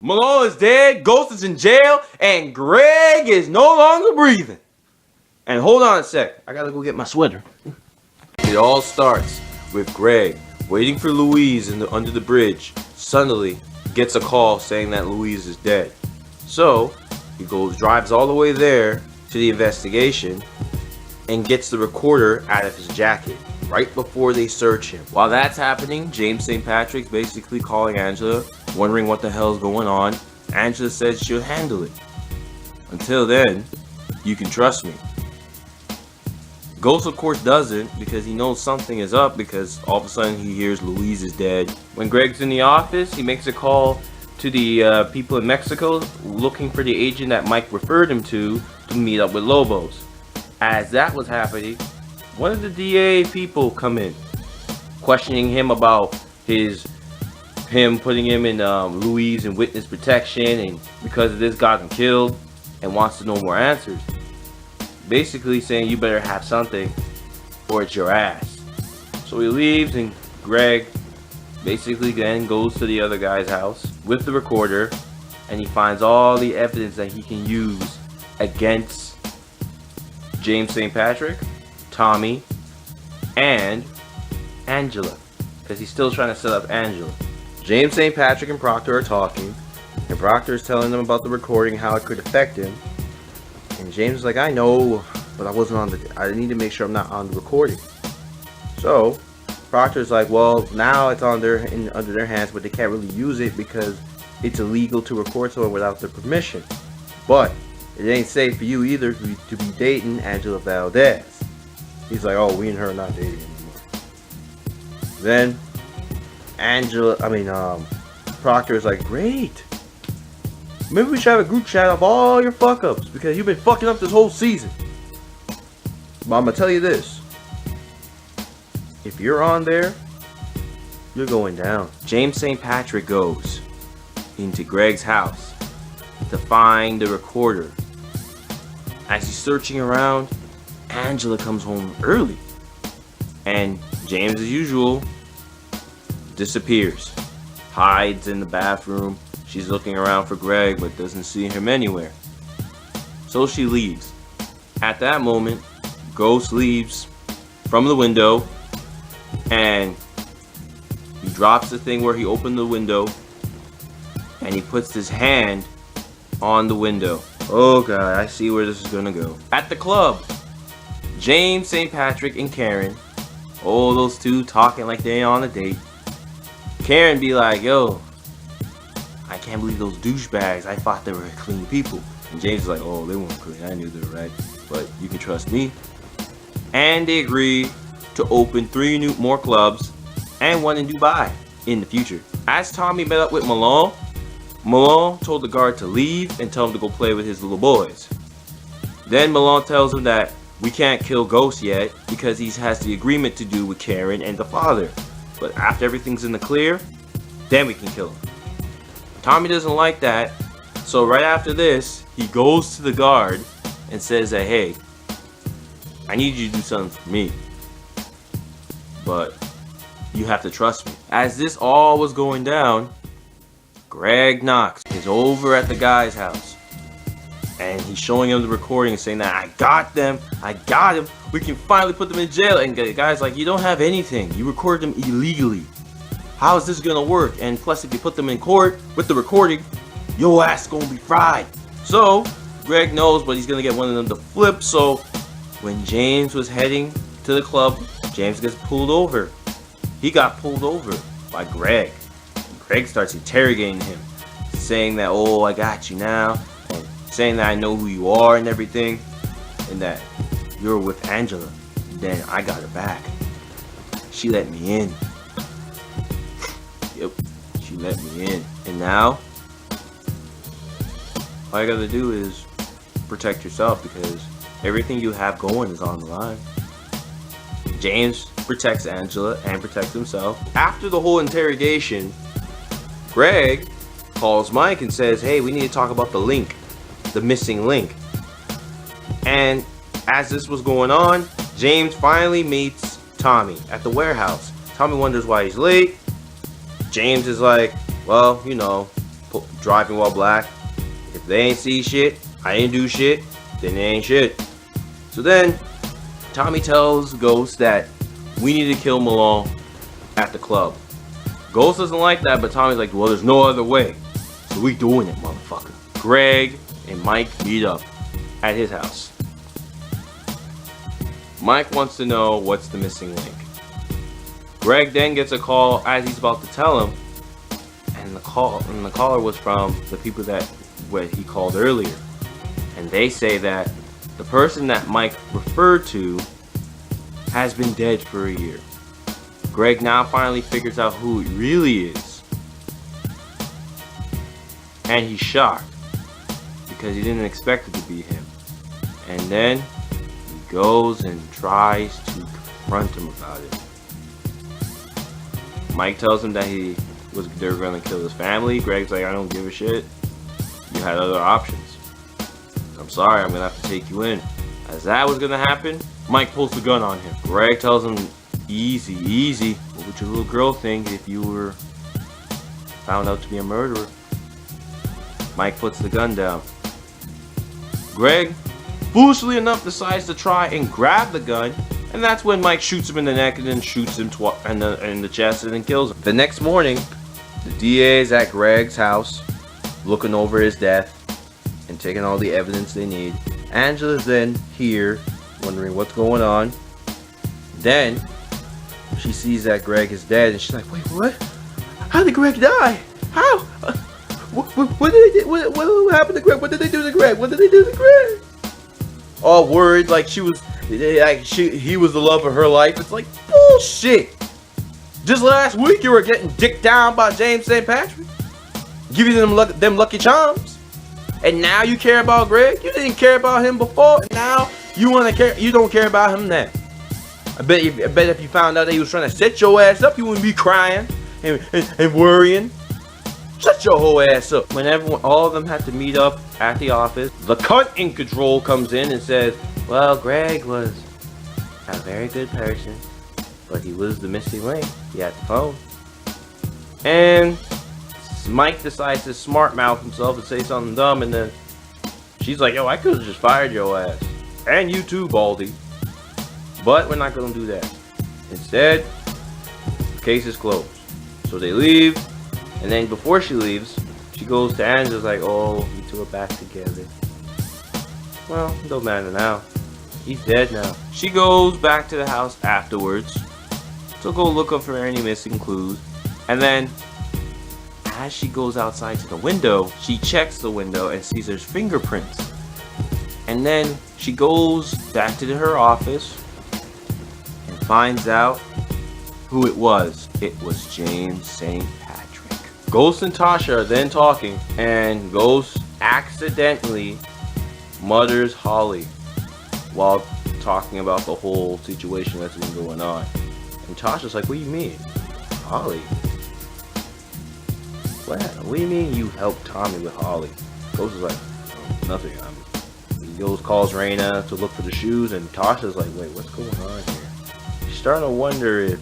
Malone is dead, Ghost is in jail, and Greg is no longer breathing. And hold on a sec, I gotta go get my sweater. It all starts with Greg waiting for Louise under the bridge. Suddenly gets a call saying that Louise is dead. So he drives all the way there to the investigation and gets the recorder out of his jacket right before they search him. While that's happening, James St. Patrick's basically calling Angela, wondering what the hell's going on. Angela says she'll handle it. Until then, you can trust me. Ghost, of course, doesn't, because he knows something is up, because all of a sudden he hears Louise is dead. When Greg's in the office, he makes a call to the people in Mexico looking for the agent that Mike referred him to meet up with Lobos. As that was happening, one of the DA people come in, questioning him about him putting him in Louise in witness protection, and because of this got him killed, and wants to know more answers. Basically saying you better have something or it's your ass. So he leaves, and Greg basically then goes to the other guy's house with the recorder, and he finds all the evidence that he can use against James St. Patrick, Tommy, and Angela, because he's still trying to set up Angela. James St. Patrick and Proctor are talking, and Proctor is telling them about the recording, how it could affect him. And James is like, I know, but I need to make sure I'm not on the recording. So Proctor's like, well, now it's under their hands, but they can't really use it because it's illegal to record someone without their permission. But it ain't safe for you either to be dating Angela Valdez. He's like, oh, we and her are not dating anymore. Then Proctor is like, great. Maybe we should have a group chat of all your fuck-ups, because you've been fucking up this whole season. But I'm gonna tell you this. If you're on there, you're going down. James St. Patrick goes into Greg's house to find the recorder. As he's searching around, Angela comes home early. And James, as usual, disappears. Hides in the bathroom. She's looking around for Greg, but doesn't see him anywhere. So she leaves. At that moment, Ghost leaves from the window, and he drops the thing where he opened the window, and he puts his hand on the window. Oh god, I see where this is gonna go. At the club, James St. Patrick and Karen, those two talking like they on a date. Karen be like, yo, I can't believe those douchebags. I thought they were clean people. And James is like, oh, they weren't clean. I knew they were right. But you can trust me. And they agree to open 3 more clubs and one in Dubai in the future. As Tommy met up with Malone, Malone told the guard to leave and tell him to go play with his little boys. Then Malone tells him that we can't kill Ghost yet because he has the agreement to do with Karen and the father. But after everything's in the clear, then we can kill him. Tommy doesn't like that, so right after this, he goes to the guard and says that, hey, I need you to do something for me, but you have to trust me. As this all was going down, Greg Knox is over at the guy's house, and he's showing him the recording and saying that I got them, I got him, we can finally put them in jail. And the guy's like, you don't have anything, you recorded them illegally. How is this gonna work? And plus, if you put them in court with the recording, your ass gonna be fried. So Greg knows, but he's gonna get one of them to flip. So when James was heading to the club, James gets pulled over. He got pulled over by Greg. Greg starts interrogating him, saying that, oh, I got you now, and saying that I know who you are and everything, and that you're with Angela. Then I got her back. She let me in. Yep, she let me in. And now, all you gotta do is protect yourself, because everything you have going is on the line. James protects Angela and protects himself. After the whole interrogation, Greg calls Mike and says, hey, we need to talk about the link, the missing link. And as this was going on, James finally meets Tommy at the warehouse. Tommy wonders why he's late. James is like, well, you know, driving while black. If they ain't see shit, I ain't do shit, then they ain't shit. So then Tommy tells Ghost that we need to kill Malone at the club. Ghost doesn't like that, but Tommy's like, well, there's no other way. So we doing it, motherfucker. Greg and Mike meet up at his house. Mike wants to know what's the missing link. Greg then gets a call as he's about to tell him, and the caller was from the people that he called earlier, and they say that the person that Mike referred to has been dead for a year. Greg now finally figures out who it really is, and he's shocked because he didn't expect it to be him. And then he goes and tries to confront him about it. Mike tells him that they were gonna kill his family. Greg's like, I don't give a shit. You had other options. I'm sorry, I'm gonna have to take you in. As that was gonna happen, Mike pulls the gun on him. Greg tells him, easy. What would your little girl think if you were found out to be a murderer? Mike puts the gun down. Greg, foolishly enough, decides to try and grab the gun, and that's when Mike shoots him in the neck and then shoots him in the chest and then kills him. The next morning, the DA is at Greg's house, looking over his death and taking all the evidence they need. Angela's then here, wondering what's going on. Then she sees that Greg is dead, and she's like, "Wait, what? How did Greg die? How? What did they do? What happened to Greg? What did they do to Greg? What did they do to Greg?" All worried, like he was the love of her life. It's like bullshit. Just last week you were getting dicked down by James St. Patrick, giving them lucky charms, and now you care about Greg. You didn't care about him before, and now you don't care about him now. I bet if you found out that he was trying to set your ass up, you wouldn't be crying and worrying. Shut your whole ass up. When all of them had to meet up at the office, the cunt in control comes in and says, well, Greg was a very good person, but he was the missing link. He had the phone. And Mike decides to smart mouth himself and say something dumb, and then she's like, yo, I could have just fired your ass. And you too, Baldy. But we're not going to do that. Instead, the case is closed. So they leave, and then before she leaves, she goes to Angela's like, oh, you two are back together. Well, it don't matter now. He's dead now. She goes back to the house afterwards to go look up for any missing clues. And then, as she goes outside to the window, she checks the window and sees there's fingerprints. And then she goes back to her office and finds out who it was. It was James St. Patrick. Ghost and Tasha are then talking, and Ghost accidentally mutters Holly while talking about the whole situation that's been going on. And Tasha's like, what do you mean? Holly? What do you mean you helped Tommy with Holly? Ghost is like, oh, nothing. He goes, calls Raina to look for the shoes, and Tasha's like, wait, what's going on here? She's starting to wonder if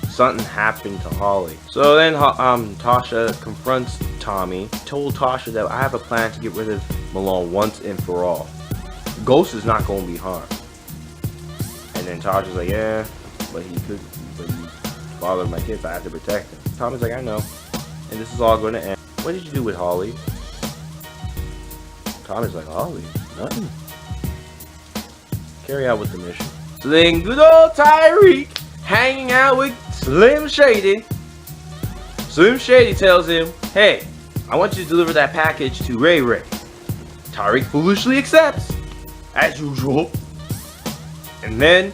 something happened to Holly. So then Tasha confronts Tommy, told Tasha that I have a plan to get rid of Malone once and for all. Ghost is not going to be harmed. And then Tasha's like, yeah, but he's bothering my kids. I have to protect him. Tommy's like, I know. And this is all going to end. What did you do with Holly? Tommy's like, Holly? Nothing. Carry out with the mission. So then good old Tyreek hanging out with Slim Shady. Slim Shady tells him, hey, I want you to deliver that package to Ray Ray. Tyreek foolishly accepts, as usual. And then,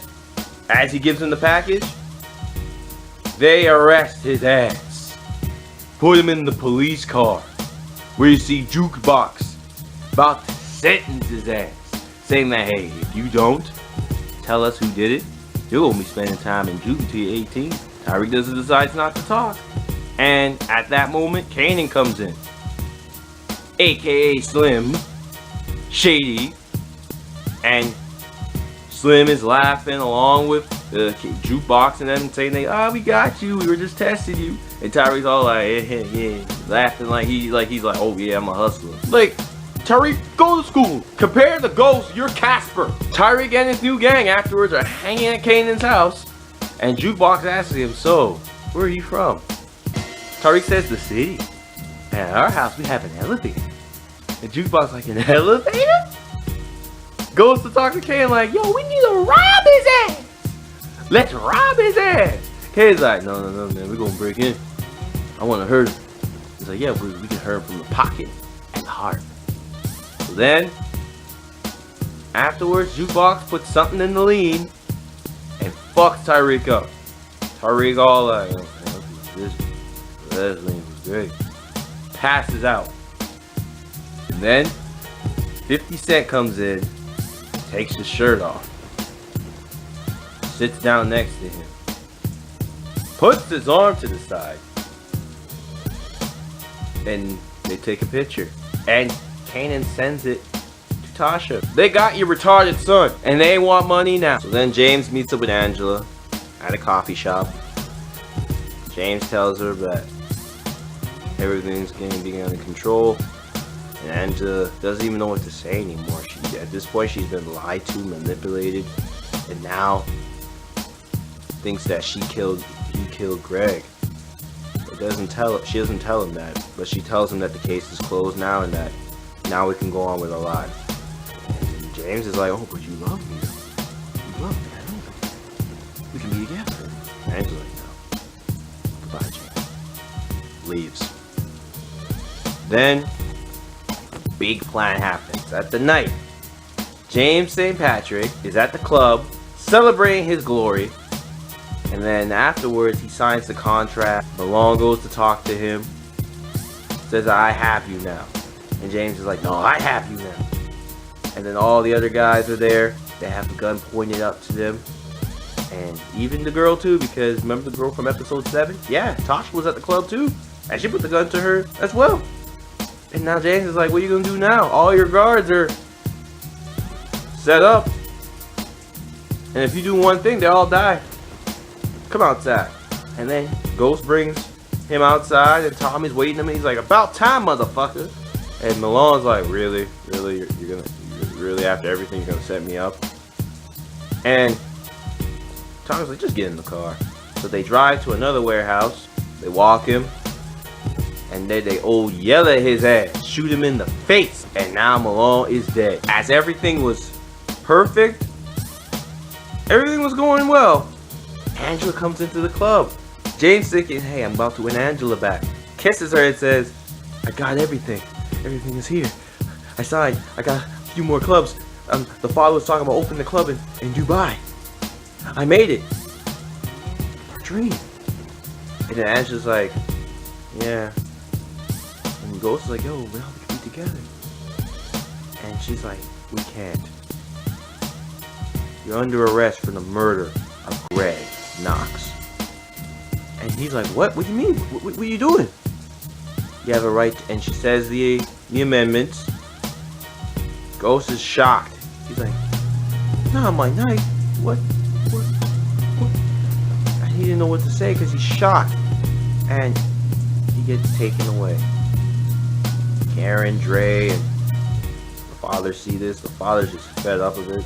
as he gives him the package, they arrest his ass. Put him in the police car, where you see Jukebox about to sentence his ass, saying that, hey, if you don't tell us who did it, you're going to be spending time in juke until you're 18. Tyreek decides not to talk. And at that moment, Kanan comes in, aka Slim Shady, and Slim is laughing along with the jukebox and them saying, we got you, we were just testing you. And Tyreek's all like, yeah, laughing like he's like, oh yeah, I'm a hustler. Like, Tyreek, go to school. Compare the Ghost, you're Casper. Tyreek and his new gang afterwards are hanging at Kanan's house, and Jukebox asks him, so, where are you from? Tyreek says, the city. And at our house, we have an elevator. And Jukebox like, an elevator? Goes to talk to Kanan like, yo, we need to rob his ass. Let's rob his ass. Kanan's like, no, man, we're gonna break in. I wanna hurt him. He's like, yeah, we can hurt him from the pocket and the heart. So then, afterwards, Jukebox puts something in the lean and fucks Tyreek up. Tyreek all like, oh, this lean was great. Passes out. And then, 50 Cent comes in, takes his shirt off, sits down next to him, puts his arm to the side, and they take a picture. And Kanan sends it to Tasha. They got your retarded son, and they want money now. So then James meets up with Angela at a coffee shop. James tells her that everything's going to be under control, and Angela doesn't even know what to say anymore. At this point, she's been lied to, manipulated, and now thinks that he killed Greg. She doesn't tell him that, but she tells him that the case is closed now and that now we can go on with our lives. And James is like, oh, but you love me though. You love me, I know that. We can be together. And Angela's like, no. Goodbye, James. Leaves. Then, big plan happens. At the night, James St. Patrick is at the club celebrating his glory. And then afterwards, he signs the contract. Malone goes to talk to him. Says, I have you now. And James is like, no, I have you now. And then all the other guys are there. They have the gun pointed up to them. And even the girl too, because remember the girl from episode 7? Yeah, Tasha was at the club too. And she put the gun to her as well. And now James is like, what are you going to do now? All your guards are set up. And if you do one thing, they all die. Come outside. And then Ghost brings him outside, and Tommy's waiting him. He's like, about time, motherfucker. And Malone's like, really, you're really after everything, you're gonna set me up. And Tommy's like, just get in the car. So they drive to another warehouse. They walk him, and then they all yell at his ass, shoot him in the face. And now Malone is dead. As everything was perfect, everything was going well, Angela comes into the club. James thinking, hey, I'm about to win Angela back. Kisses her and says, I got everything. Everything is here. I signed. I got a few more clubs. The father was talking about opening the club in Dubai. I made it. Dream. And then Angela's like, yeah. And Ghost is like, yo, well, we can be together. And she's like, we can't. You're under arrest for the murder of Greg Knox. And he's like, what? What do you mean? What are you doing? You have a right. And she says the amendments. Ghost is shocked. He's like, not my night. What? And he didn't know what to say because he's shocked. And he gets taken away. Karen, Dre, and the father see this. The father's just fed up with it.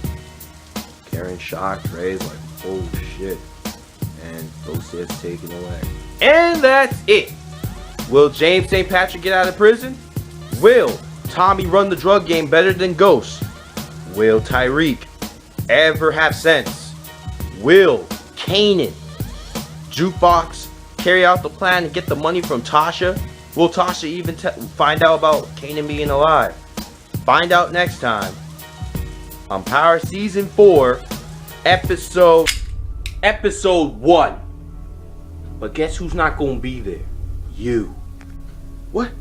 Karen's shocked. Dre's like, oh shit. And Ghost is taken away. And that's it. Will James St. Patrick get out of prison? Will Tommy run the drug game better than Ghost? Will Tyreek ever have sense? Will Kanan Jukebox carry out the plan and get the money from Tasha? Will Tasha even find out about Kanan being alive? Find out next time on Power Season 4, Episode 1. But guess who's not gonna be there? You. What?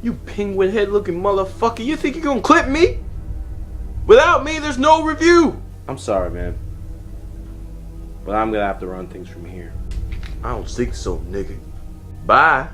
You penguin head looking motherfucker. You think you're gonna clip me? Without me, there's no review. I'm sorry, man. But I'm gonna have to run things from here. I don't think so, nigga. Bye.